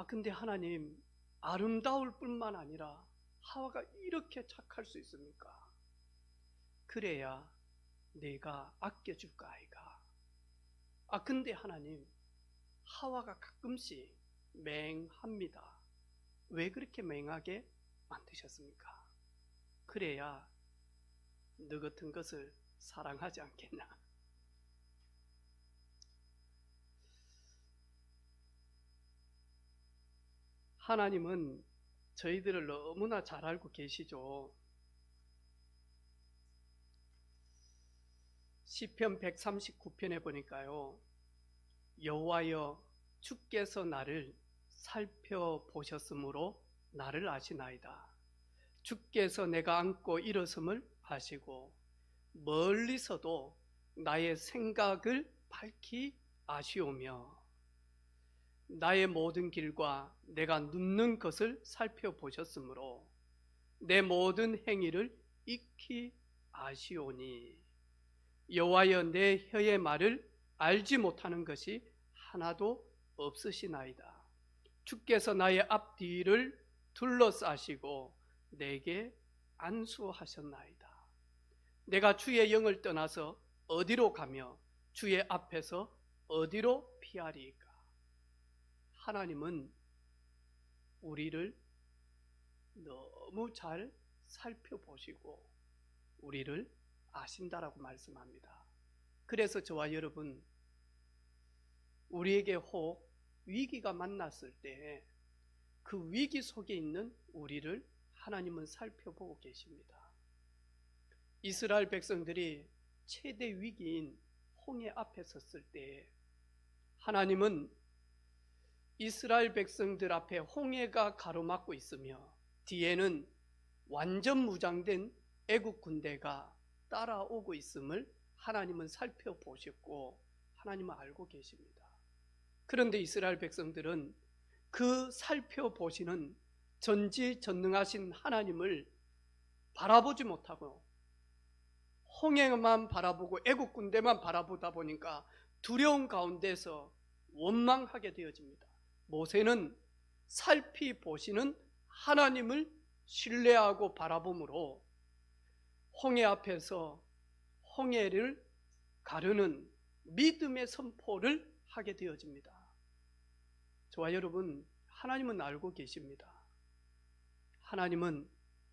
근데 하나님, 아름다울 뿐만 아니라 하와가 이렇게 착할 수 있습니까? 그래야 내가 아껴줄까 아이가. 근데 하나님, 하와가 가끔씩 맹합니다. 왜 그렇게 맹하게 만드셨습니까? 그래야 너 같은 것을 사랑하지 않겠나? 하나님은 저희들을 너무나 잘 알고 계시죠. 시편 139편에 보니까요, 여호와여, 주께서 나를 살펴보셨으므로 나를 아시나이다. 주께서 내가 앉고 일어섬을 아시고 멀리서도 나의 생각을 밝히 아시오며 나의 모든 길과 내가 눕는 것을 살펴보셨으므로 내 모든 행위를 익히 아시오니 여호와여, 내 혀의 말을 알지 못하는 것이 하나도 없으시나이다. 주께서 나의 앞뒤를 둘러싸시고 내게 안수하셨나이다. 내가 주의 영을 떠나서 어디로 가며 주의 앞에서 어디로 피하리이까? 하나님은 우리를 너무 잘 살펴보시고 우리를 아신다라고 말씀합니다. 그래서 저와 여러분, 우리에게 혹 위기가 만났을 때 그 위기 속에 있는 우리를 하나님은 살펴보고 계십니다. 이스라엘 백성들이 최대 위기인 홍해 앞에 섰을 때 하나님은 이스라엘 백성들 앞에 홍해가 가로막고 있으며 뒤에는 완전 무장된 애국 군대가 따라오고 있음을 하나님은 살펴보셨고 하나님은 알고 계십니다. 그런데 이스라엘 백성들은 그 살펴보시는 전지전능하신 하나님을 바라보지 못하고 홍해만 바라보고 애국 군대만 바라보다 보니까 두려움 가운데서 원망하게 되어집니다. 모세는 살피보시는 하나님을 신뢰하고 바라봄으로 홍해 앞에서 홍해를 가르는 믿음의 선포를 하게 되어집니다. 저와 여러분, 하나님은 알고 계십니다. 하나님은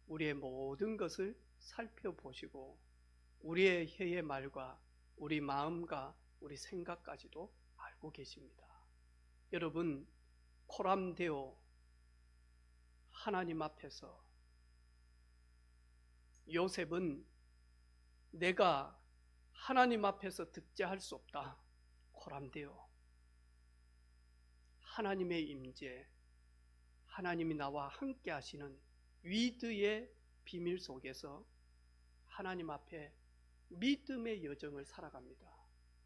우리의 모든 것을 살펴보시고 우리의 혀의 말과 우리 마음과 우리 생각까지도 알고 계십니다. 여러분, 코람데오 하나님 앞에서 요셉은 내가 하나님 앞에서 득제할 수 없다. 코람데오, 하나님의 임재, 하나님이 나와 함께 하시는 위드의 비밀 속에서 하나님 앞에 믿음의 여정을 살아갑니다.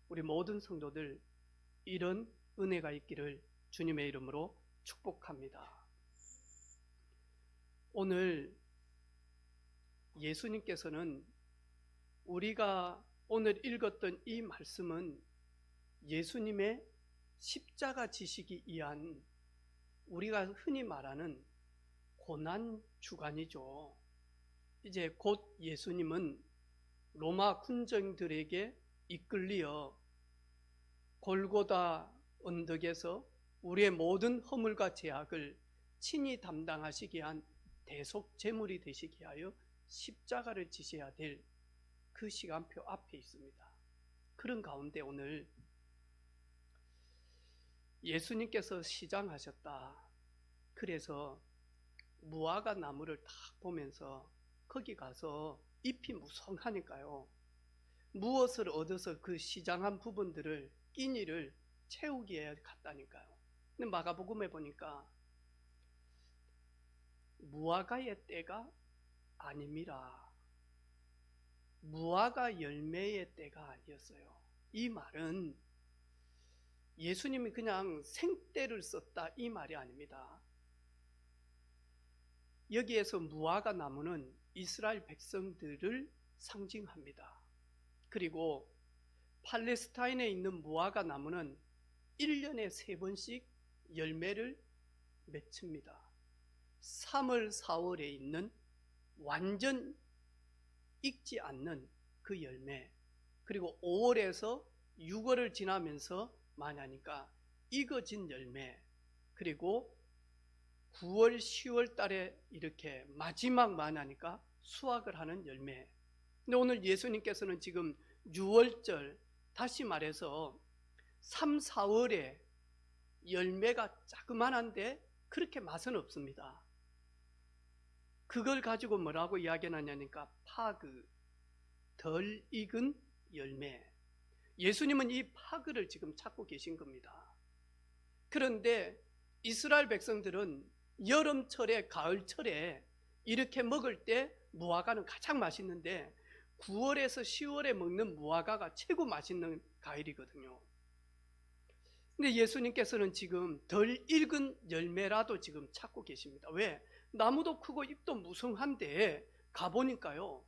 우리 모든 성도들 이런 은혜가 있기를 주님의 이름으로 축복합니다. 오늘 예수님께서는 우리가 오늘 읽었던 이 말씀은 예수님의 십자가 지시기 위한 우리가 흔히 말하는 고난 주간이죠. 이제 곧 예수님은 로마 군정들에게 이끌려 골고다 언덕에서 우리의 모든 허물과 죄악을 친히 담당하시기 위한 대속 제물이 되시기 위하여 십자가를 지셔야 될 그 시간표 앞에 있습니다. 그런 가운데 오늘 예수님께서 시장하셨다. 그래서 무화과 나무를 딱 보면서 거기 가서 잎이 무성하니까요, 무엇을 얻어서 그 시장한 부분들을 끼니를 채우기에 갔다니까요. 근데 마가복음에 보니까 무화과의 때가 아님이라, 무화과 열매의 때가 아니었어요. 이 말은 예수님이 그냥 생때를 썼다 이 말이 아닙니다. 여기에서 무화과 나무는 이스라엘 백성들을 상징합니다. 그리고 팔레스타인에 있는 무화과 나무는 1년에 3번씩 열매를 맺힙니다. 3월, 4월에 있는 완전 익지 않는 그 열매, 그리고 5월에서 6월을 지나면서 많이 하니까 익어진 열매, 그리고 9월, 10월 달에 이렇게 마지막 많이 하니까 수확을 하는 열매. 근데 오늘 예수님께서는 지금 6월절, 다시 말해서 3, 4월에 열매가 자그만한데 그렇게 맛은 없습니다. 그걸 가지고 뭐라고 이야기하냐니까 파그, 덜 익은 열매. 예수님은 이 파그를 지금 찾고 계신 겁니다. 그런데 이스라엘 백성들은 여름철에, 가을철에 이렇게 먹을 때 무화과는 가장 맛있는데 9월에서 10월에 먹는 무화과가 최고 맛있는 과일이거든요. 근데 예수님께서는 지금 덜 익은 열매라도 지금 찾고 계십니다. 왜? 나무도 크고 잎도 무성한데 가보니까요,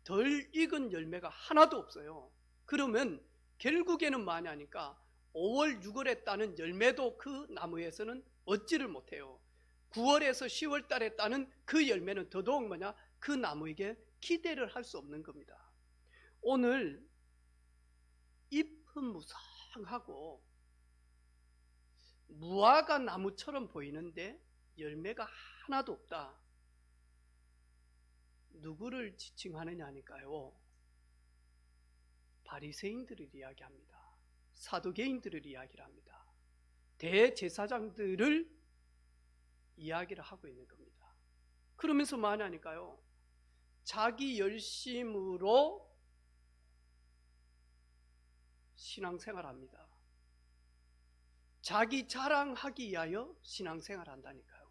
덜 익은 열매가 하나도 없어요. 그러면 결국에는 뭐냐 하니까 5월, 6월에 따는 열매도 그 나무에서는 얻지를 못해요. 9월에서 10월 달에 따는 그 열매는 더더욱 뭐냐, 그 나무에게 기대를 할 수 없는 겁니다. 오늘 잎은 무성하고 무화과 나무처럼 보이는데 열매가 하나도 없다. 누구를 지칭하느냐 하니까요, 바리새인들을 이야기합니다. 사두개인들을 이야기를 합니다. 대제사장들을 이야기를 하고 있는 겁니다. 그러면서 뭐냐 하니까요, 자기 열심으로 신앙생활합니다. 자기 자랑하기 위하여 신앙생활한다니까요.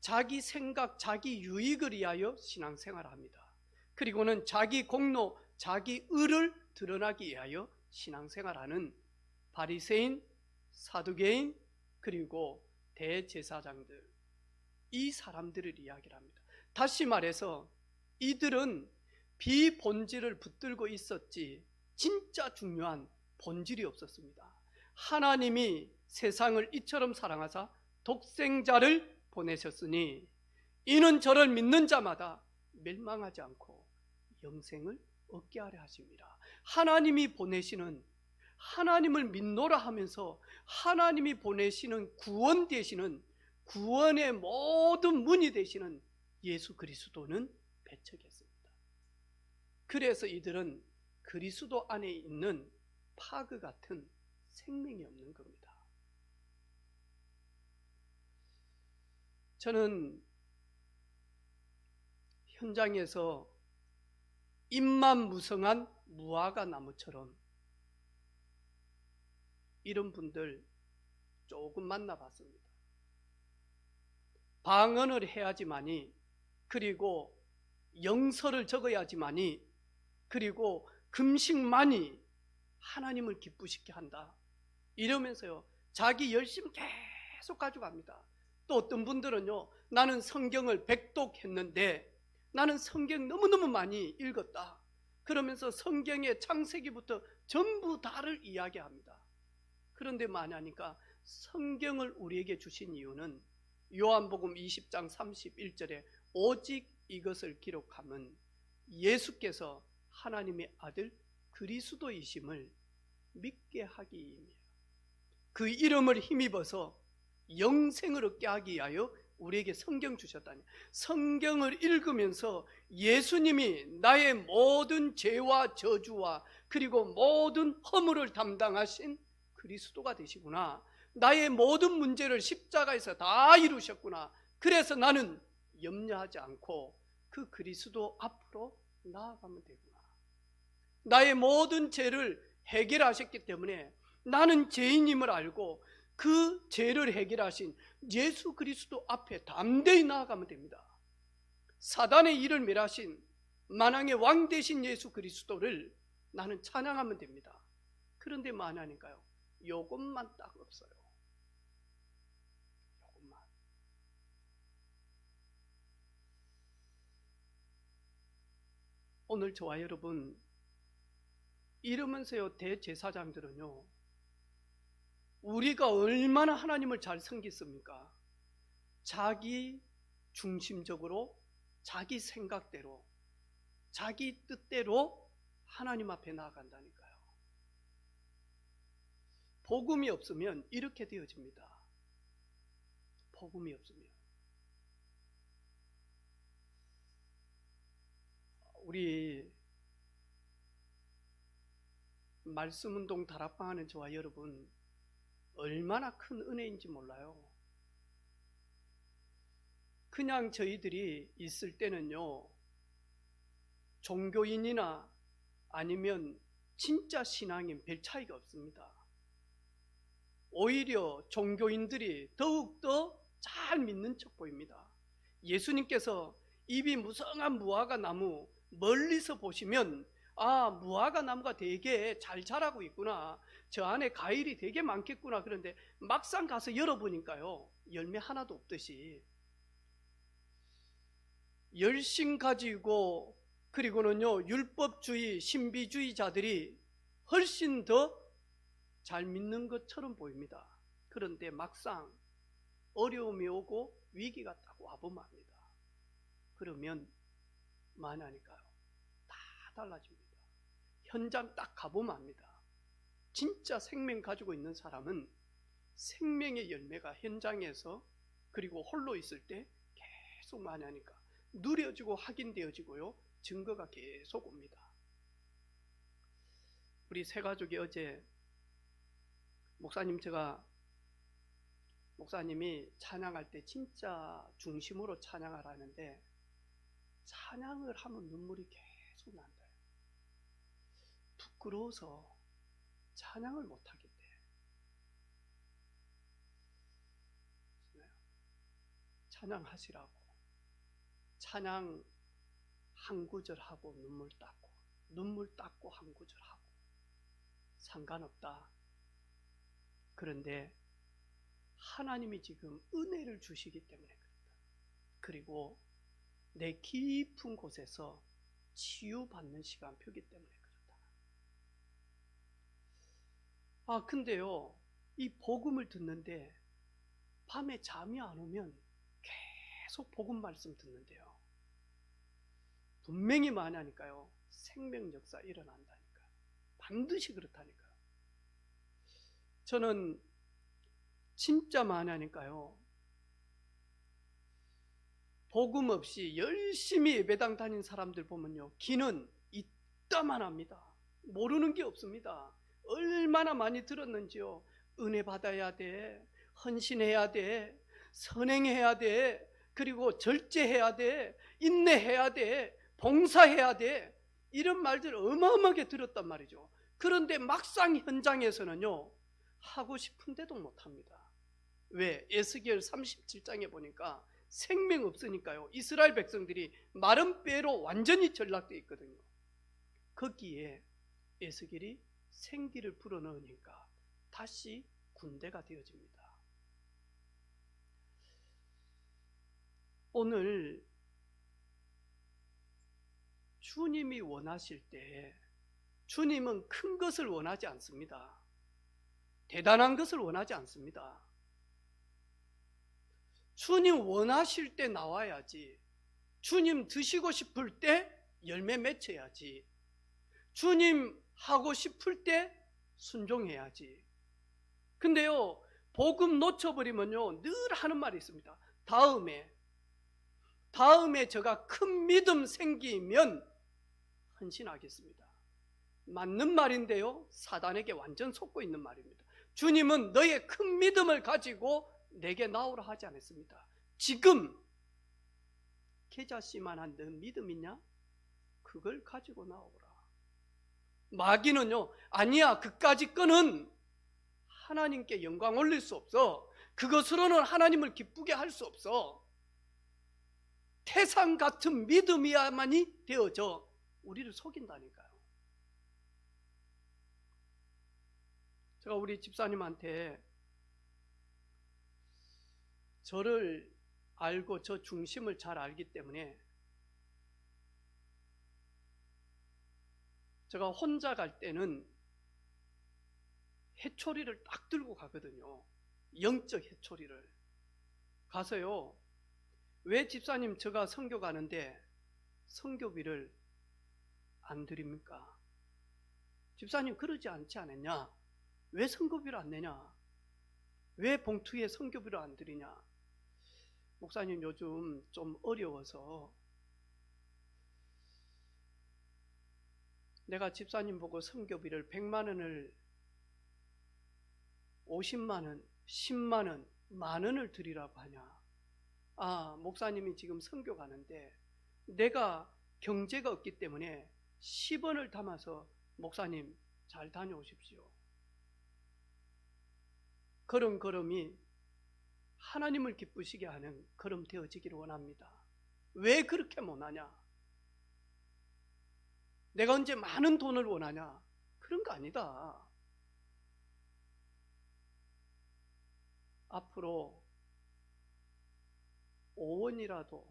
자기 생각, 자기 유익을 위하여 신앙생활합니다. 그리고는 자기 공로, 자기 의를 드러나기 위하여 신앙생활하는 바리새인, 사두개인, 그리고 대제사장들, 이 사람들을 이야기를 합니다. 다시 말해서 이들은 비본질을 붙들고 있었지 진짜 중요한 본질이 없었습니다. 하나님이 세상을 이처럼 사랑하사 독생자를 보내셨으니 이는 저를 믿는 자마다 멸망하지 않고 영생을 얻게 하려 하십니다. 하나님이 보내시는, 하나님을 믿노라 하면서 하나님이 보내시는 구원 되시는, 구원의 모든 문이 되시는 예수 그리스도는 배척했습니다. 그래서 이들은 그리스도 안에 있는 파그 같은 생명이 없는 겁니다. 저는 현장에서 잎만 무성한 무화과 나무처럼 이런 분들 조금 만나봤습니다. 방언을 해야지만이, 그리고 영서를 적어야지만이, 그리고 금식만이 하나님을 기쁘시게 한다, 이러면서요 자기 열심 계속 가져갑니다. 또 어떤 분들은요, 나는 성경을 백독했는데 나는 성경 너무너무 많이 읽었다, 그러면서 성경의 창세기부터 전부 다를 이야기합니다. 그런데 뭐냐니까 성경을 우리에게 주신 이유는 요한복음 20장 31절에 오직 이것을 기록함은 예수께서 하나님의 아들 그리스도이심을 믿게 하기입니다. 그 이름을 힘입어서 영생을 얻게 하기 위하여 우리에게 성경 주셨다니, 성경을 읽으면서 예수님이 나의 모든 죄와 저주와 그리고 모든 허물을 담당하신 그리스도가 되시구나, 나의 모든 문제를 십자가에서 다 이루셨구나, 그래서 나는 염려하지 않고 그 그리스도 앞으로 나아가면 되구나, 나의 모든 죄를 해결하셨기 때문에 나는 죄인임을 알고 그 죄를 해결하신 예수 그리스도 앞에 담대히 나아가면 됩니다. 사단의 일을 멸하신 만왕의 왕 되신 예수 그리스도를 나는 찬양하면 됩니다. 그런데 뭐하냐니까요, 요것만 딱 없어요. 요것만. 오늘 저와 여러분 이러면서요, 대제사장들은요, 우리가 얼마나 하나님을 잘 섬겼습니까? 자기 중심적으로 자기 생각대로 자기 뜻대로 하나님 앞에 나아간다니까요. 복음이 없으면 이렇게 되어집니다. 복음이 없으면. 우리 말씀운동 다락방 하는 저와 여러분 얼마나 큰 은혜인지 몰라요. 그냥 저희들이 있을 때는요, 종교인이나 아니면 진짜 신앙인 별 차이가 없습니다. 오히려 종교인들이 더욱더 잘 믿는 척 보입니다. 예수님께서 입이 무성한 무화과 나무 멀리서 보시면 아, 무화과 나무가 되게 잘 자라고 있구나, 저 안에 과일이 되게 많겠구나. 그런데 막상 가서 열어보니까요, 열매 하나도 없듯이 열심 가지고, 그리고는요 율법주의 신비주의자들이 훨씬 더 잘 믿는 것처럼 보입니다. 그런데 막상 어려움이 오고 위기가 딱 와보면 합니다. 그러면 만하니까요 다 달라집니다. 현장 딱 가보면 합니다. 진짜 생명 가지고 있는 사람은 생명의 열매가 현장에서 그리고 홀로 있을 때 계속 만하니까 누려지고 확인되어지고요, 증거가 계속 옵니다. 우리 세 가족이 어제 목사님이 찬양할 때 진짜 중심으로 찬양을 하는데 찬양을 하면 눈물이 계속 난다. 부끄러워서 찬양을 못하겠대. 찬양하시라고. 찬양 한 구절 하고 눈물 닦고, 눈물 닦고 한 구절 하고 상관없다. 그런데 하나님이 지금 은혜를 주시기 때문에 그렇다. 그리고 내 깊은 곳에서 치유받는 시간표이기 때문에 그렇다. 아, 근데요, 이 복음을 듣는데 밤에 잠이 안 오면 계속 복음 말씀 듣는데요, 분명히 만하니까요 생명 역사 일어난다니까요. 반드시 그렇다니까요. 저는 진짜 만하니까요, 복음 없이 열심히 예배당 다닌 사람들 보면요, 기는 이따만 합니다. 모르는 게 없습니다. 얼마나 많이 들었는지요. 은혜 받아야 돼, 헌신해야 돼, 선행해야 돼, 그리고 절제해야 돼, 인내해야 돼, 봉사해야 돼, 이런 말들 어마어마하게 들었단 말이죠. 그런데 막상 현장에서는요 하고 싶은데도 못합니다. 왜? 에스겔 37장에 보니까 생명 없으니까요 이스라엘 백성들이 마른 뼈로 완전히 전락되어 있거든요. 거기에 에스겔이 생기를 불어넣으니까 다시 군대가 되어집니다. 오늘 주님이 원하실 때 주님은 큰 것을 원하지 않습니다. 대단한 것을 원하지 않습니다. 주님 원하실 때 나와야지. 주님 드시고 싶을 때 열매 맺혀야지. 주님 하고 싶을 때 순종해야지. 근데요, 복음 놓쳐버리면요 늘 하는 말이 있습니다. 다음에 제가 큰 믿음 생기면 헌신하겠습니다. 맞는 말인데요, 사단에게 완전 속고 있는 말입니다. 주님은 너의 큰 믿음을 가지고 내게 나오라 하지 않았습니다. 지금 계좌씨만한 너 믿음 있냐? 그걸 가지고 나오라. 마귀는요, 아니야, 그까짓 거는 하나님께 영광 올릴 수 없어. 그것으로는 하나님을 기쁘게 할 수 없어. 태산 같은 믿음이야만이 되어져 우리를 속인다니까요. 제가 우리 집사님한테 저를 알고 저 중심을 잘 알기 때문에 제가 혼자 갈 때는 해초리를 딱 들고 가거든요. 영적 해초리를. 가서요, 왜 집사님 제가 선교 가는데 선교비를 안 드립니까? 집사님 그러지 않지 않았냐? 왜 선교비를 안 내냐? 왜 봉투에 선교비를 안 드리냐? 목사님 요즘 좀 어려워서 내가 집사님 보고 선교비를 100만 원을 50만 원, 10만 원, 만 원을 드리라고 하냐? 아, 목사님이 지금 선교 가는데 내가 경제가 없기 때문에 10원을 담아서 목사님 잘 다녀오십시오. 그런 걸음이 하나님을 기쁘시게 하는 걸음 되어지기를 원합니다. 왜 그렇게 못하냐? 내가 언제 많은 돈을 원하냐? 그런 거 아니다. 앞으로 5원이라도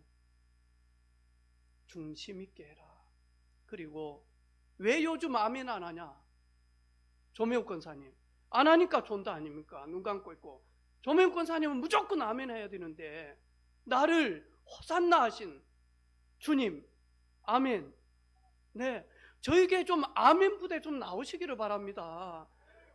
중심 있게 해라. 그리고 왜 요즘 아멘 안 하냐? 조명 권사님 안 하니까 존다 아닙니까? 눈 감고 있고. 조명 권사님은 무조건 아멘 해야 되는데 나를 호산나 하신 주님 아멘. 네, 저에게 좀 아멘 부대 좀 나오시기를 바랍니다.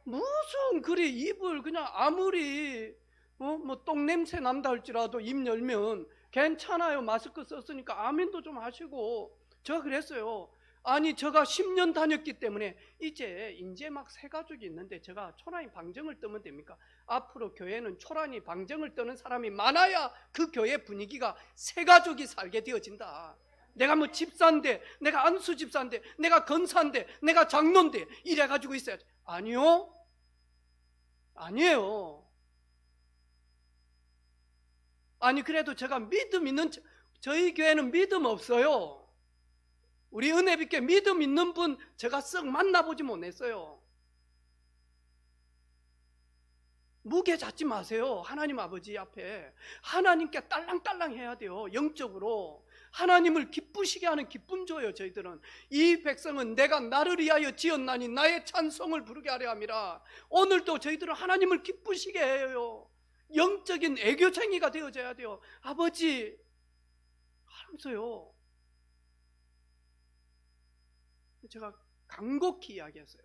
무슨 그리 입을 그냥 아무리 뭐 똥냄새 난다 할지라도 입 열면 괜찮아요. 마스크 썼으니까 아멘도 좀 하시고. 제가 그랬어요. 아니 제가 10년 다녔기 때문에 이제 막 새 가족이 있는데 제가 초라히 방정을 뜨면 됩니까? 앞으로 교회는 초라히 방정을 뜨는 사람이 많아야 그 교회 분위기가 새 가족이 살게 되어진다. 내가 뭐 집사인데, 내가 안수 집사인데, 내가 건사인데, 내가 장로인데 이래가지고 있어야지. 아니요, 아니에요. 아니 그래도 제가 믿음 있는, 저희 교회는 믿음 없어요. 우리 은혜빛께 믿음 있는 분 제가 썩 만나보지 못했어요. 무게 잡지 마세요. 하나님 아버지 앞에 하나님께 딸랑딸랑 해야 돼요. 영적으로 하나님을 기쁘시게 하는 기쁨 줘요. 저희들은 이 백성은 내가 나를 위하여 지었나니 나의 찬송을 부르게 하려 함이라. 오늘도 저희들은 하나님을 기쁘시게 해요. 영적인 애교쟁이가 되어져야 돼요. 아버지 하면서요. 제가 간곡히 이야기했어요.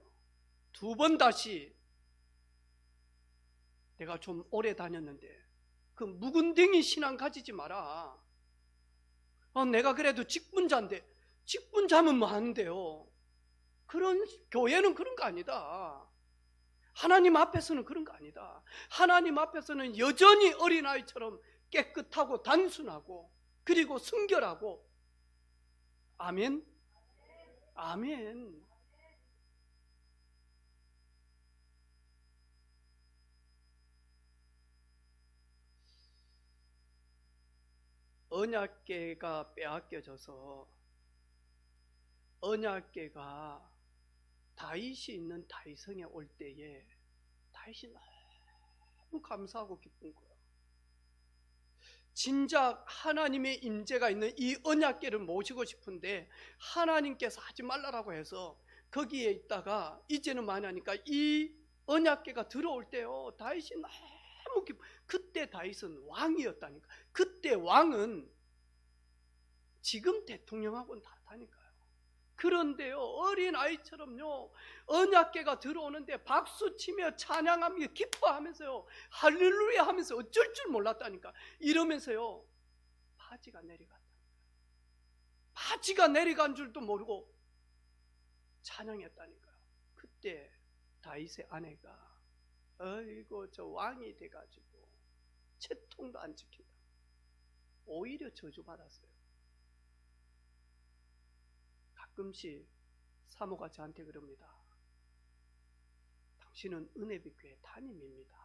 2번 다시 내가 좀 오래 다녔는데 그 묵은댕이 신앙 가지지 마라. 내가 그래도 직분자인데 직분자면 뭐 하는데요. 그런 교회는 그런 거 아니다. 하나님 앞에서는 그런 거 아니다. 하나님 앞에서는 여전히 어린아이처럼 깨끗하고 단순하고 그리고 순결하고. 아멘. 아멘. 언약궤가 빼앗겨져서 언약궤가 다윗이 있는 다윗성에 올 때에 다윗이 너무 감사하고 기쁜 거예요. 진작 하나님의 임재가 있는 이 언약궤를 모시고 싶은데 하나님께서 하지 말라라고 해서 거기에 있다가 이제는 많이 하니까 이 언약궤가 들어올 때요 다윗이 너무 기뻐. 그때 다윗은 왕이었다니까. 그때 왕은 지금 대통령하고는 다르다니까요. 그런데요 어린아이처럼요 언약궤가 들어오는데 박수치며 찬양하며 기뻐하면서요 할렐루야 하면서 어쩔 줄 몰랐다니까. 이러면서요 바지가 내려갔다니까. 바지가 내려간 줄도 모르고 찬양했다니까요. 그때 다윗의 아내가 어이구 저 왕이 돼가지고 채통도 안 지킨다. 오히려 저주받았어요. 가끔씩 사모가 저한테 그럽니다. 당신은 은혜빛교회 담임입니다.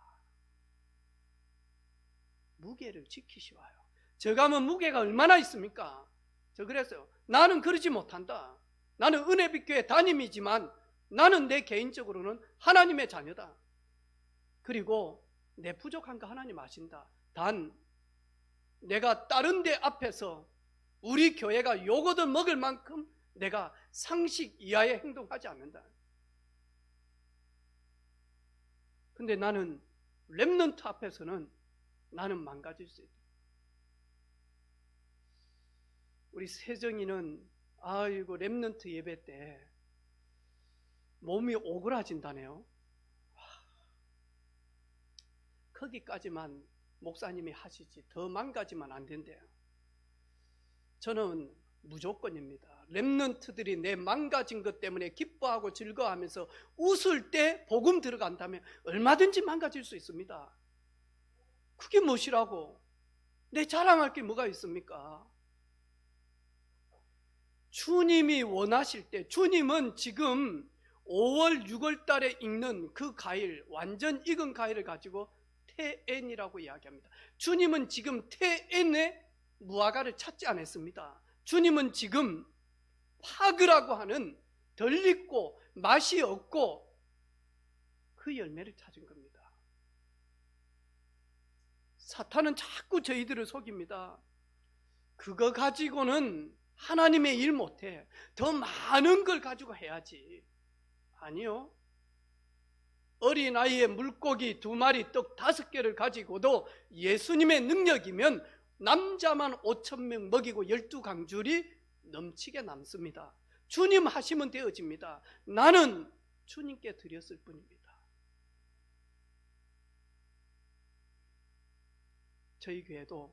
무게를 지키시와요. 저 가면 무게가 얼마나 있습니까? 저 그랬어요. 나는 그러지 못한다. 나는 은혜빛교회 담임이지만 나는 내 개인적으로는 하나님의 자녀다. 그리고 내 부족한 거 하나님 아신다. 단 내가 다른 데 앞에서 우리 교회가 요거들 먹을 만큼 내가 상식 이하의 행동하지 않는다. 근데 나는 렘넌트 앞에서는 나는 망가질 수 있다. 우리 세정이는 아이고 렘넌트 예배 때 몸이 오그라진다네요. 거기까지만 목사님이 하시지 더 망가지면 안 된대요. 저는 무조건입니다. 렘넌트들이 내 망가진 것 때문에 기뻐하고 즐거워하면서 웃을 때 복음 들어간다면 얼마든지 망가질 수 있습니다. 그게 무엇이라고? 내 자랑할 게 뭐가 있습니까? 주님이 원하실 때, 주님은 지금 5월 6월 달에 익는 그 과일, 완전 익은 과일을 가지고 태엔이라고 이야기합니다. 주님은 지금 태엔의 무화과를 찾지 않았습니다. 주님은 지금 파그라고 하는 덜 익고 맛이 없고 그 열매를 찾은 겁니다. 사탄은 자꾸 저희들을 속입니다. 그거 가지고는 하나님의 일 못해. 더 많은 걸 가지고 해야지. 아니요. 어린아이의 물고기 2마리 떡 5개를 가지고도 예수님의 능력이면 남자만 5,000명 먹이고 12강줄이 넘치게 남습니다. 주님 하시면 되어집니다. 나는 주님께 드렸을 뿐입니다. 저희 교회도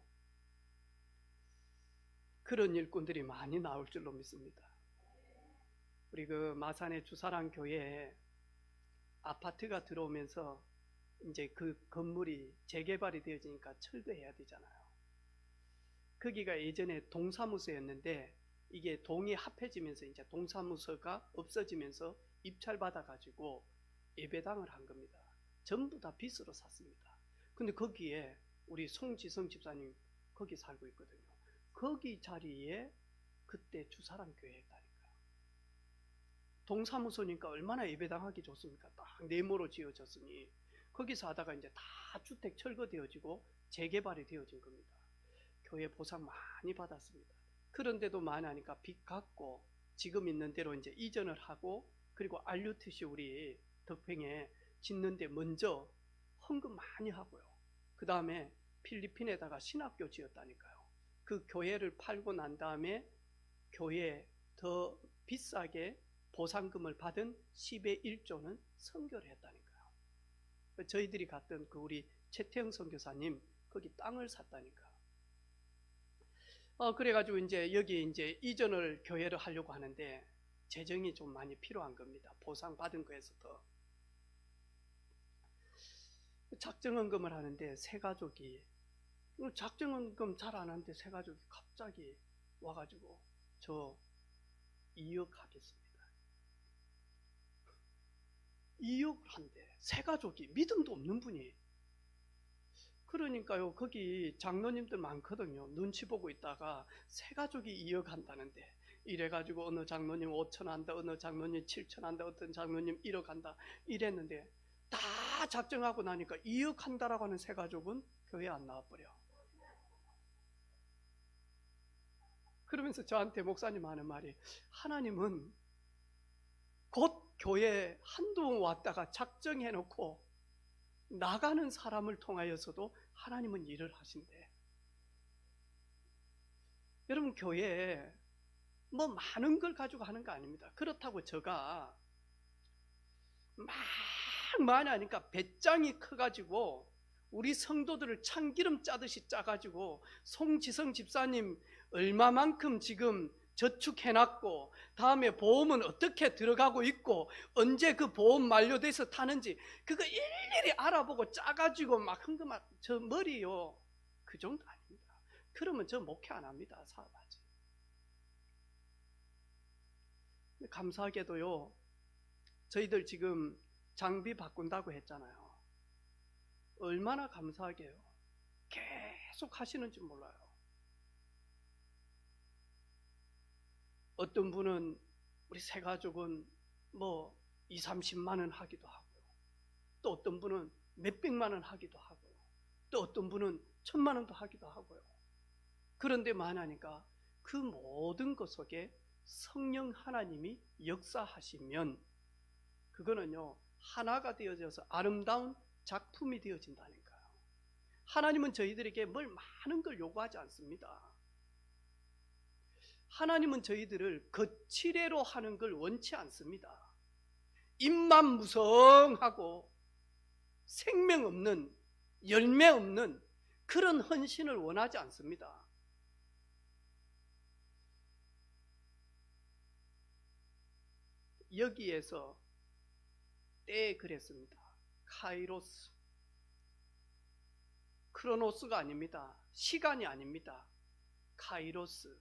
그런 일꾼들이 많이 나올 줄로 믿습니다. 우리 그 마산의 주사랑 교회에 아파트가 들어오면서 이제 그 건물이 재개발이 되어지니까 철거해야 되잖아요. 거기가 예전에 동사무소였는데 이게 동이 합해지면서 이제 동사무소가 없어지면서 입찰받아 가지고 예배당을 한 겁니다. 전부 다 빚으로 샀습니다. 근데 거기에 우리 송지성 집사님 거기 살고 있거든요. 거기 자리에 그때 주사랑 교회 했다니까요. 동사무소니까 얼마나 예배당 하기 좋습니까? 딱 네모로 지어졌으니 거기서 하다가 이제 다 주택 철거되어지고 재개발이 되어진 겁니다. 교회 보상 많이 받았습니다. 그런데도 많이 하니까 빚 갚고 지금 있는 대로 이제 이전을 하고 그리고 알류트시 우리 덕평에 짓는데 먼저 헌금 많이 하고요. 그 다음에 필리핀에다가 신학교 지었다니까요. 그 교회를 팔고 난 다음에 교회에 더 비싸게 보상금을 받은 10의 1조는 선교를 했다니까요. 저희들이 갔던 그 우리 최태영 선교사님 거기 땅을 샀다니까. 그래가지고 이제 여기 이제 이전을 교회를 하려고 하는데 재정이 좀 많이 필요한 겁니다. 보상 받은 거에서 더. 작정헌금을 하는데 세 가족이 작정헌금 잘 안 하는데 세 가족이 갑자기 와가지고 저 2억 하겠습니다. 2억을 한대. 세 가족이 믿음도 없는 분이. 그러니까요 거기 장로님들 많거든요. 눈치 보고 있다가 세 가족이 2억 한다는데 이래가지고 어느 장로님 5천 한다, 어느 장로님 7천 한다, 어떤 장로님 1억 한다 이랬는데 다 작정하고 나니까 2억 한다라고 하는 세 가족은 교회 안 나와버려. 그러면서 저한테 목사님 하는 말이 하나님은 곧 교회 한두 번 왔다가 작정해놓고 나가는 사람을 통하여서도 하나님은 일을 하신대. 여러분 교회에 뭐 많은 걸 가지고 하는 거 아닙니다. 그렇다고 제가 막 많이 하니까 배짱이 커가지고 우리 성도들을 참기름 짜듯이 짜가지고 송지성 집사님 얼마만큼 지금 저축해놨고 다음에 보험은 어떻게 들어가고 있고 언제 그 보험 만료돼서 타는지 그거 일일이 알아보고 짜가지고 막 헌금한 저 머리요 그 정도 아닙니다. 그러면 저 목회 안 합니다. 사업하지. 감사하게도요 저희들 지금 장비 바꾼다고 했잖아요. 얼마나 감사하게요. 계속 하시는지 몰라요. 어떤 분은 우리 세 가족은 뭐 2, 30만 원 하기도 하고요. 또 어떤 분은 몇백만 원 하기도 하고요. 또 어떤 분은 1,000만 원도 하기도 하고요. 그런데 만하니까 그 모든 것 속에 성령 하나님이 역사하시면 그거는요 하나가 되어져서 아름다운 작품이 되어진다니까요. 하나님은 저희들에게 뭘 많은 걸 요구하지 않습니다. 하나님은 저희들을 거칠애로 하는 걸 원치 않습니다. 입만 무성하고 생명 없는, 열매 없는 그런 헌신을 원하지 않습니다. 여기에서 때에 그랬습니다. 카이로스, 크로노스가 아닙니다. 시간이 아닙니다. 카이로스,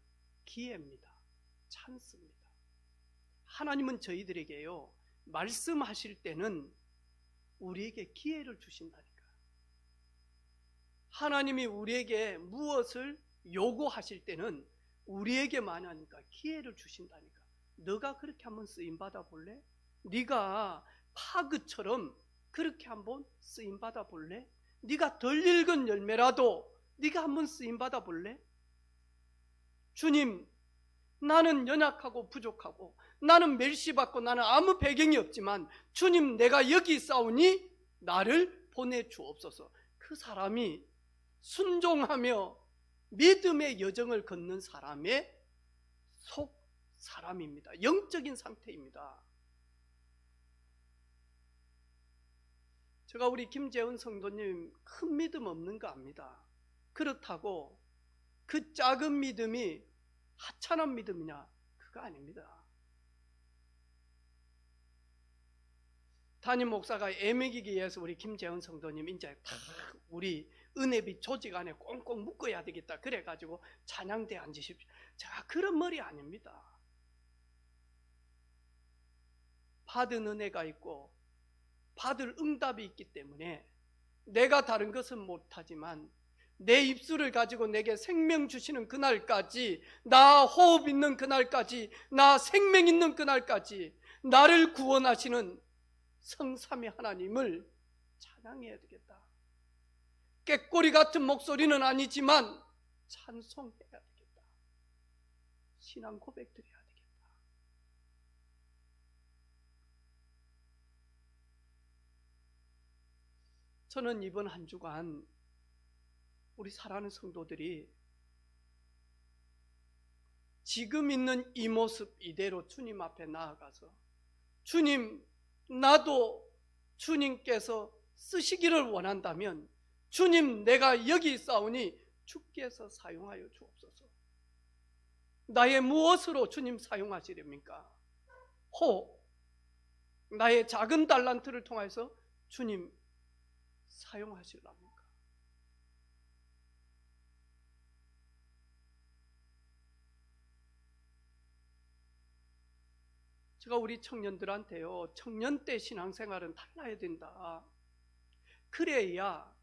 기회입니다. 찬스입니다. 하나님은 저희들에게요, 말씀하실 때는 우리에게 기회를 주신다니까. 하나님이 우리에게 무엇을 요구하실 때는 우리에게만 하니까 기회를 주신다니까. 너가 그렇게 한번 쓰임받아 볼래? 네가 파그처럼 그렇게 한번 쓰임받아 볼래? 네가 덜 익은 열매라도 네가 한번 쓰임받아 볼래? 주님, 나는 연약하고 부족하고 나는 멸시받고 나는 아무 배경이 없지만 주님, 내가 여기 있사오니 나를 보내주옵소서. 그 사람이 순종하며 믿음의 여정을 걷는 사람의 속 사람입니다. 영적인 상태입니다. 제가 우리 김재훈 성도님 큰 믿음 없는 거 압니다. 그렇다고 그 작은 믿음이 하찮은 믿음이냐? 그거 아닙니다. 담임 목사가 애매기기 위해서 우리 김재훈 성도님 이제 다 우리 은혜비 조직 안에 꽁꽁 묶어야 되겠다 그래가지고 찬양대 앉으십시오. 제가 그런 머리 아닙니다. 받은 은혜가 있고 받을 응답이 있기 때문에 내가 다른 것은 못하지만 내 입술을 가지고 내게 생명 주시는 그날까지, 나 호흡 있는 그날까지, 나 생명 있는 그날까지 나를 구원하시는 성삼위 하나님을 찬양해야 되겠다. 꾀꼬리 같은 목소리는 아니지만 찬송해야 되겠다. 신앙 고백드려야 되겠다. 저는 이번 한 주간 우리 사랑하는 성도들이 지금 있는 이 모습 이대로 주님 앞에 나아가서 주님, 나도 주님께서 쓰시기를 원한다면 주님, 내가 여기 있사오니 주께서 사용하여 주옵소서. 나의 무엇으로 주님 사용하시렵니까? 나의 작은 달란트를 통해서 주님 사용하시렵니까? 제가 우리 청년들한테요, 청년 때 신앙생활은 달라야 된다. 그래야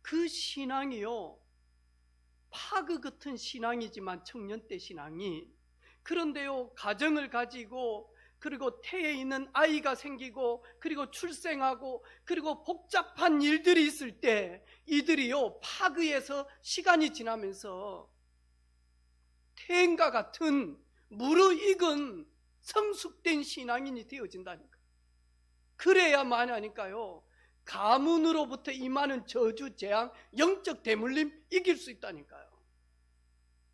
그 신앙이요, 파그 같은 신앙이지만 청년 때 신앙이, 그런데요, 가정을 가지고 그리고 태에 있는 아이가 생기고 그리고 출생하고 그리고 복잡한 일들이 있을 때 이들이요, 파그에서 시간이 지나면서 태인과 같은 무르익은 성숙된 신앙인이 되어진다니까. 그래야만 하니까요, 가문으로부터 임하는 저주, 재앙, 영적 대물림 이길 수 있다니까요.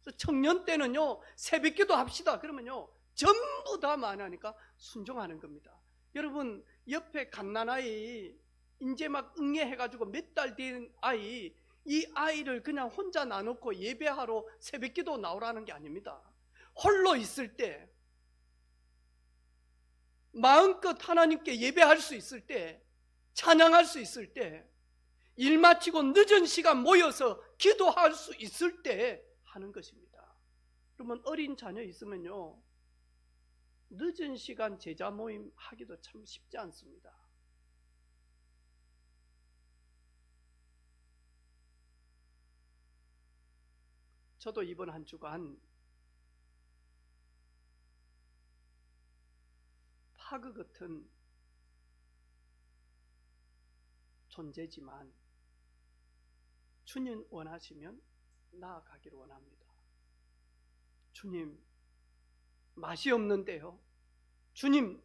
그래서 청년 때는요, 새벽기도 합시다 그러면요 전부 다 만하니까 순종하는 겁니다. 여러분, 옆에 갓난아이 이제 막 응애해가지고 몇 달 된 아이, 이 아이를 그냥 혼자 놔놓고 예배하러 새벽기도 나오라는 게 아닙니다. 홀로 있을 때, 마음껏 하나님께 예배할 수 있을 때, 찬양할 수 있을 때, 일 마치고 늦은 시간 모여서 기도할 수 있을 때 하는 것입니다. 그러면 어린 자녀 있으면요, 늦은 시간 제자 모임 하기도 참 쉽지 않습니다. 저도 이번 한 주간 파그 같은 존재지만 주님 원하시면 나아가기를 원합니다. 주님, 맛이 없는데요. 주님,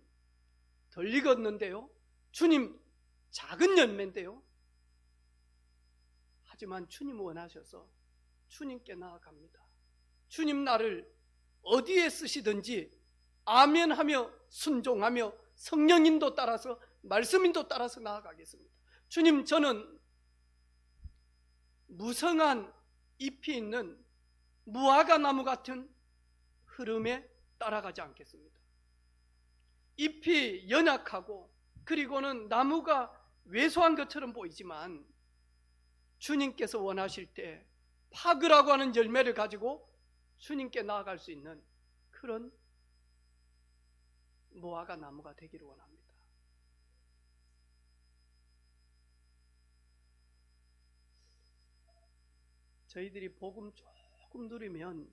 덜 익었는데요. 주님, 작은 열매인데요. 하지만 주님 원하셔서 주님께 나아갑니다. 주님, 나를 어디에 쓰시든지 아멘하며 순종하며 성령인도 따라서 말씀인도 따라서 나아가겠습니다. 주님, 저는 무성한 잎이 있는 무화과 나무 같은 흐름에 따라가지 않겠습니다. 잎이 연약하고 그리고는 나무가 왜소한 것처럼 보이지만 주님께서 원하실 때 파그라고 하는 열매를 가지고 주님께 나아갈 수 있는 그런 무화과 나무가 되기를 원합니다. 저희들이 복음 조금 누리면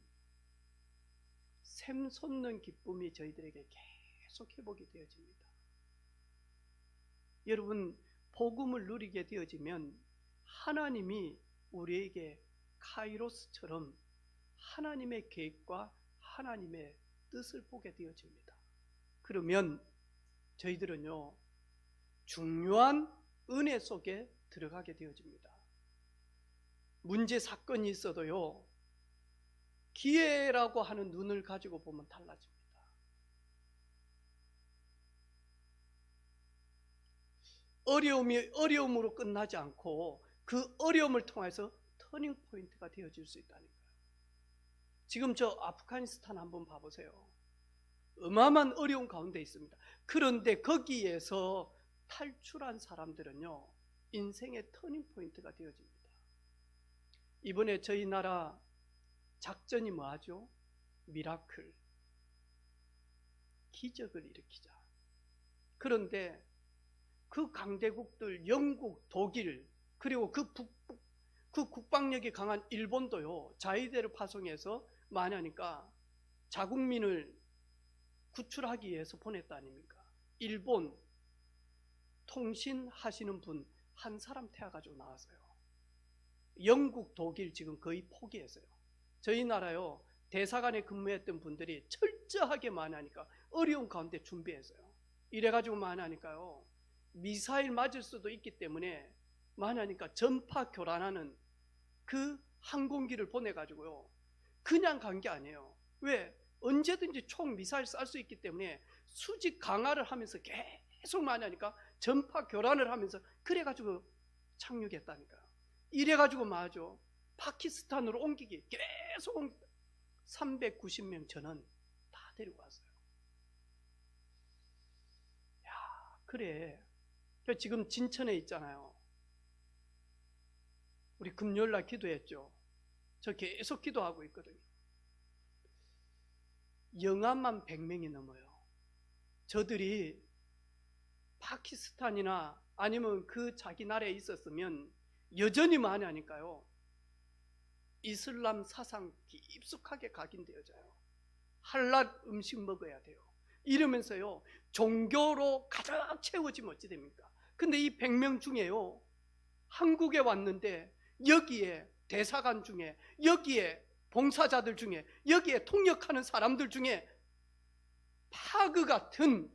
샘 솟는 기쁨이 저희들에게 계속 회복이 되어집니다. 여러분, 복음을 누리게 되어지면 하나님이 우리에게 카이로스처럼 하나님의 계획과 하나님의 뜻을 보게 되어집니다. 그러면 저희들은요, 중요한 은혜 속에 들어가게 되어집니다. 문제 사건이 있어도요, 기회라고 하는 눈을 가지고 보면 달라집니다. 어려움이 어려움으로 끝나지 않고 그 어려움을 통해서 터닝 포인트가 되어질 수 있다니까요. 지금 저 아프가니스탄 한번 봐보세요. 어마어마한 어려운 가운데 있습니다. 그런데 거기에서 탈출한 사람들은요, 인생의 터닝 포인트가 되어집니다. 이번에 저희 나라 작전이 뭐하죠? 미라클, 기적을 일으키자. 그런데 그 강대국들 영국, 독일, 그리고 그 국방력이 강한 일본도요, 자위대를 파송해서 많으니까 자국민을 구출하기 위해서 보냈다 아닙니까? 일본 통신하시는 분 한 사람 태워가지고 나왔어요. 영국, 독일 지금 거의 포기했어요. 저희 나라요, 대사관에 근무했던 분들이 철저하게 많으니까 어려운 가운데 준비했어요. 이래가지고 많으니까요, 미사일 맞을 수도 있기 때문에 많으니까 전파 교란하는 그 항공기를 보내가지고요, 그냥 간 게 아니에요. 왜? 언제든지 총 미사일 쏠 수 있기 때문에 수직 강화를 하면서 계속 많으니까 전파 교란을 하면서 그래가지고 착륙했다니까요. 이래가지고 맞아. 파키스탄으로 옮기기 계속 390명 전원 다 데리고 왔어요. 야, 그래. 지금 진천에 있잖아요. 우리 금요일날 기도했죠. 저 계속 기도하고 있거든요. 영암만 100명이 넘어요. 저들이 파키스탄이나 아니면 그 자기 나라에 있었으면 여전히 많으니까요, 이슬람 사상 깊숙하게 각인되어져요. 할랄 음식 먹어야 돼요. 이러면서요, 종교로 가득 채워지면 어찌 됩니까? 근데 이 100명 중에요, 한국에 왔는데 여기에 대사관 중에, 여기에 봉사자들 중에, 여기에 통역하는 사람들 중에 파그 같은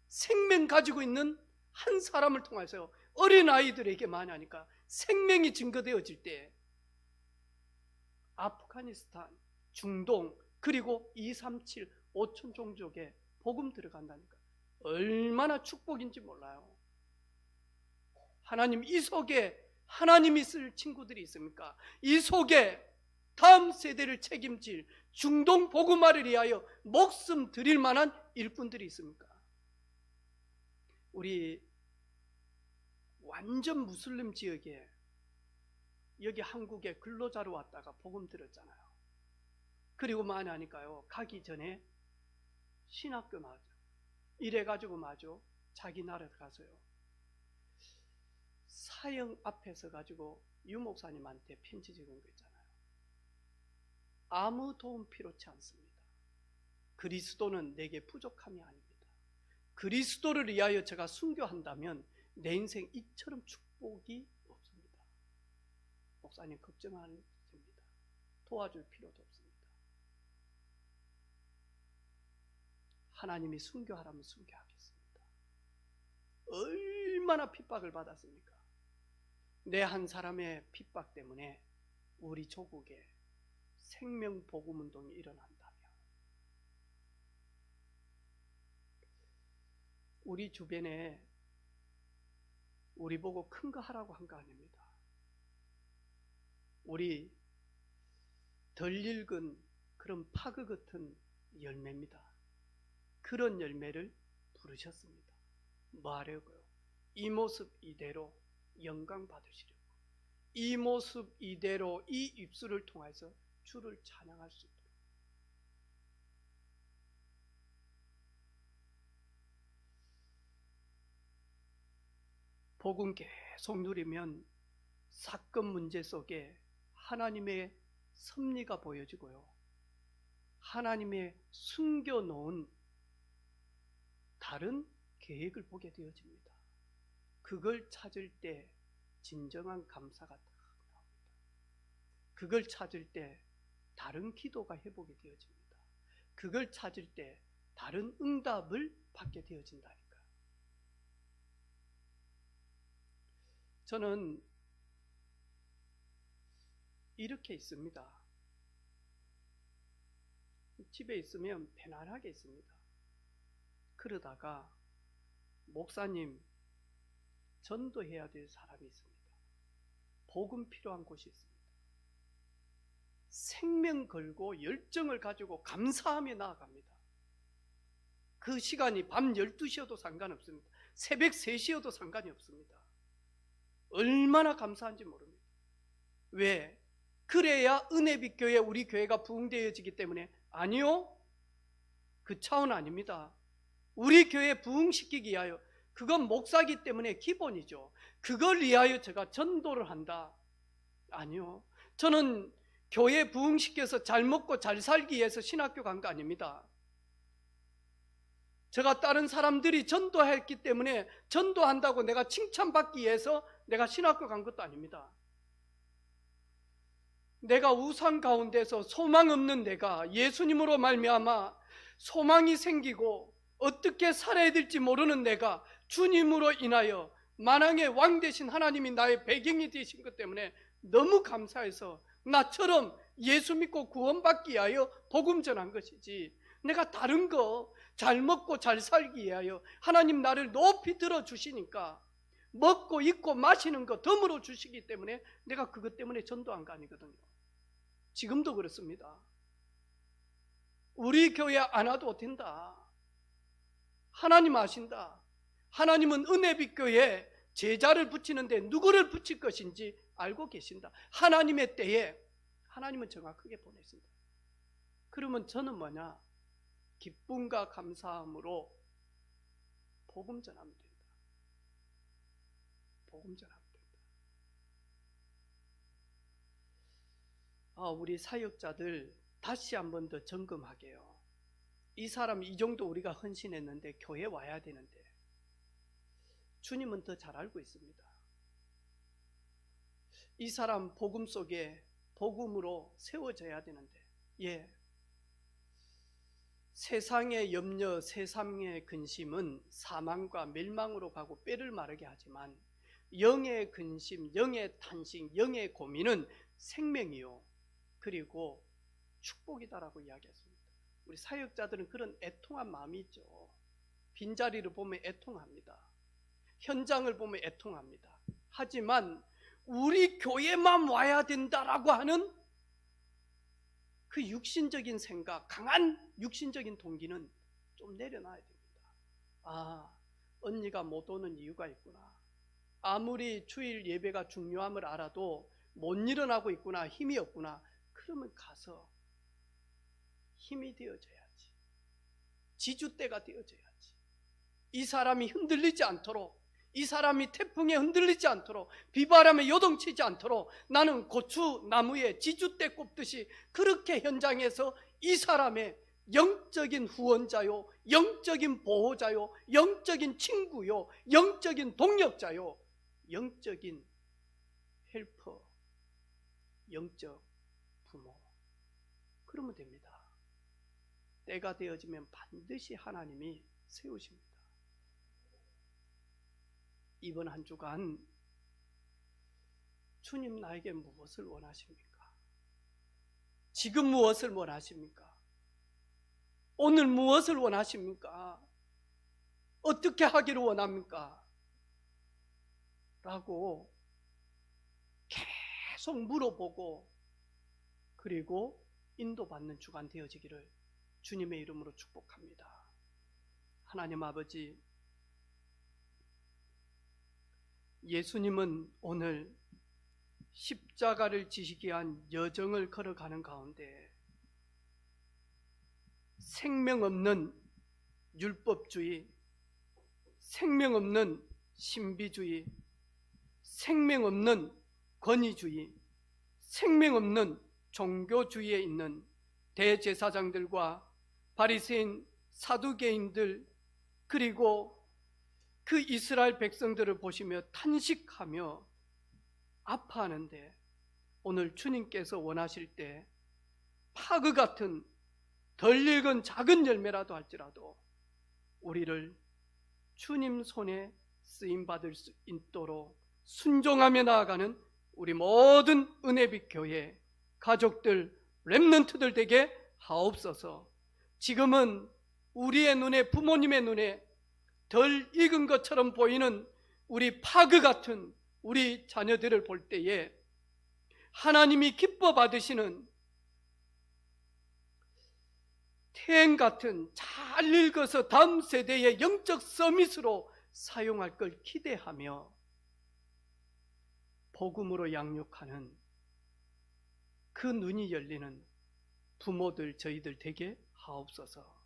생명 가지고 있는 한 사람을 통해서 어린아이들에게 많으니까 생명이 증거되어질 때 아프가니스탄, 중동, 그리고 237, 5천 종족에 복음 들어간다니까 얼마나 축복인지 몰라요. 하나님, 이 속에 하나님이 쓸 친구들이 있습니까? 이 속에 다음 세대를 책임질 중동 복음화를 위하여 목숨 드릴 만한 일꾼들이 있습니까? 우리 완전 무슬림 지역에, 여기 한국에 근로자로 왔다가 복음 들었잖아요. 그리고 많으니까요, 가기 전에 신학교 나왔죠. 이래가지고 마저 자기 나라 가서요, 사형 앞에서 가지고 유 목사님한테 편지 적은 거 있잖아요. 아무 도움 필요치 않습니다. 그리스도는 내게 부족함이 아닙니다. 그리스도를 위하여 제가 순교한다면 내 인생 이처럼 축복이 없습니다. 목사님 걱정하는 겁니다. 도와줄 필요도 없습니다. 하나님이 순교하라면 순교하겠습니다. 얼마나 핍박을 받았습니까? 내 한 사람의 핍박 때문에 우리 조국에 생명복음운동이 일어난다면 우리 주변에 우리 보고 큰 거 하라고 한 거 아닙니다. 우리 덜 익은 그런 파그 같은 열매입니다. 그런 열매를 부르셨습니다. 뭐 하려고요? 이 모습 이대로 영광 받으시려고. 이 모습 이대로 이 입술을 통해서 주를 찬양할 수 있도록. 복음 계속 누리면 사건 문제 속에 하나님의 섭리가 보여지고요, 하나님의 숨겨놓은 다른 계획을 보게 되어집니다. 그걸 찾을 때 진정한 감사가 딱 나옵니다. 그걸 찾을 때 다른 기도가 회복이 되어집니다. 그걸 찾을 때 다른 응답을 받게 되어진다니까. 저는 이렇게 있습니다. 집에 있으면 편안하게 있습니다. 그러다가 목사님, 전도해야 될 사람이 있습니다. 복음 필요한 곳이 있습니다. 생명 걸고 열정을 가지고 감사하며 나아갑니다. 그 시간이 밤 12시여도 상관없습니다. 새벽 3시여도 상관이 없습니다. 얼마나 감사한지 모릅니다. 왜? 그래야 은혜빛 교회, 우리 교회가 부흥되어지기 때문에? 아니요, 그 차원 아닙니다. 우리 교회 부흥시키기 위하여, 그건 목사기 때문에 기본이죠. 그걸 위하여 제가 전도를 한다? 아니요, 저는 교회 부흥시켜서 잘 먹고 잘 살기 위해서 신학교 간 거 아닙니다. 제가 다른 사람들이 전도했기 때문에 전도한다고 내가 칭찬받기 위해서 내가 신학교 간 것도 아닙니다. 내가 우상 가운데서 소망 없는 내가 예수님으로 말미암아 소망이 생기고 어떻게 살아야 될지 모르는 내가 주님으로 인하여 만왕의 왕 되신 하나님이 나의 배경이 되신 것 때문에 너무 감사해서 나처럼 예수 믿고 구원받기 위하여 복음 전한 것이지, 내가 다른 거 잘 먹고 잘 살기 위하여 하나님 나를 높이 들어주시니까 먹고 입고 마시는 거 덤으로 주시기 때문에 내가 그것 때문에 전도한 거 아니거든요. 지금도 그렇습니다. 우리 교회 안 와도 된다. 하나님 아신다. 하나님은 은혜빛 교회에 제자를 붙이는데 누구를 붙일 것인지 알고 계신다. 하나님의 때에 하나님은 정확하게 보내신다. 그러면 저는 뭐냐? 기쁨과 감사함으로 복음 전하면 된다. 복음 전하면 된다. 우리 사역자들 다시 한 번 더 점검하게요. 이 사람 이 정도 우리가 헌신했는데 교회 와야 되는데, 주님은 더 잘 알고 있습니다. 이 사람 복음 속에 복음으로 세워져야 되는데, 세상의 염려, 세상의 근심은 사망과 멸망으로 가고 뼈를 마르게 하지만 영의 근심, 영의 탄식, 영의 고민은 생명이요 그리고 축복이다라고 이야기했습니다. 우리 사역자들은 그런 애통한 마음이 있죠. 빈자리를 보면 애통합니다. 현장을 보면 애통합니다. 하지만 우리 교회만 와야 된다라고 하는 그 육신적인 생각, 강한 육신적인 동기는 좀 내려놔야 됩니다. 언니가 못 오는 이유가 있구나. 아무리 주일 예배가 중요함을 알아도 못 일어나고 있구나, 힘이 없구나. 그러면 가서 힘이 되어져야지. 지주대가 되어져야지. 이 사람이 흔들리지 않도록, 이 사람이 태풍에 흔들리지 않도록, 비바람에 요동치지 않도록 나는 고추 나무에 지주대 꼽듯이 그렇게 현장에서 이 사람의 영적인 후원자요, 영적인 보호자요, 영적인 친구요, 영적인 동력자요, 영적인 헬퍼, 영적 부모, 그러면 됩니다. 때가 되어지면 반드시 하나님이 세우십니다. 이번 한 주간 주님 나에게 무엇을 원하십니까? 지금 무엇을 원하십니까? 오늘 무엇을 원하십니까? 어떻게 하기를 원합니까? 라고 계속 물어보고 그리고 인도받는 주간 되어지기를 주님의 이름으로 축복합니다. 하나님 아버지, 예수님은 오늘 십자가를 지시기 위한 여정을 걸어가는 가운데 생명 없는 율법주의, 생명 없는 신비주의, 생명 없는 권위주의, 생명 없는 종교주의에 있는 대제사장들과 바리새인, 사두개인들, 그리고 그 이스라엘 백성들을 보시며 탄식하며 아파하는데, 오늘 주님께서 원하실 때 파그 같은 덜 익은 작은 열매라도 할지라도 우리를 주님 손에 쓰임받을 수 있도록 순종하며 나아가는 우리 모든 은혜빛 교회 가족들, 렘넌트들 되게 하옵소서. 지금은 우리의 눈에, 부모님의 눈에 덜 익은 것처럼 보이는 우리 파그 같은 우리 자녀들을 볼 때에 하나님이 기뻐 받으시는 태행 같은 잘 읽어서 다음 세대의 영적 서밋으로 사용할 걸 기대하며 복음으로 양육하는 그 눈이 열리는 부모들, 저희들 되게 하옵소서.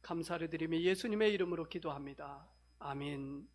감사를 드리며 예수님의 이름으로 기도합니다. 아멘.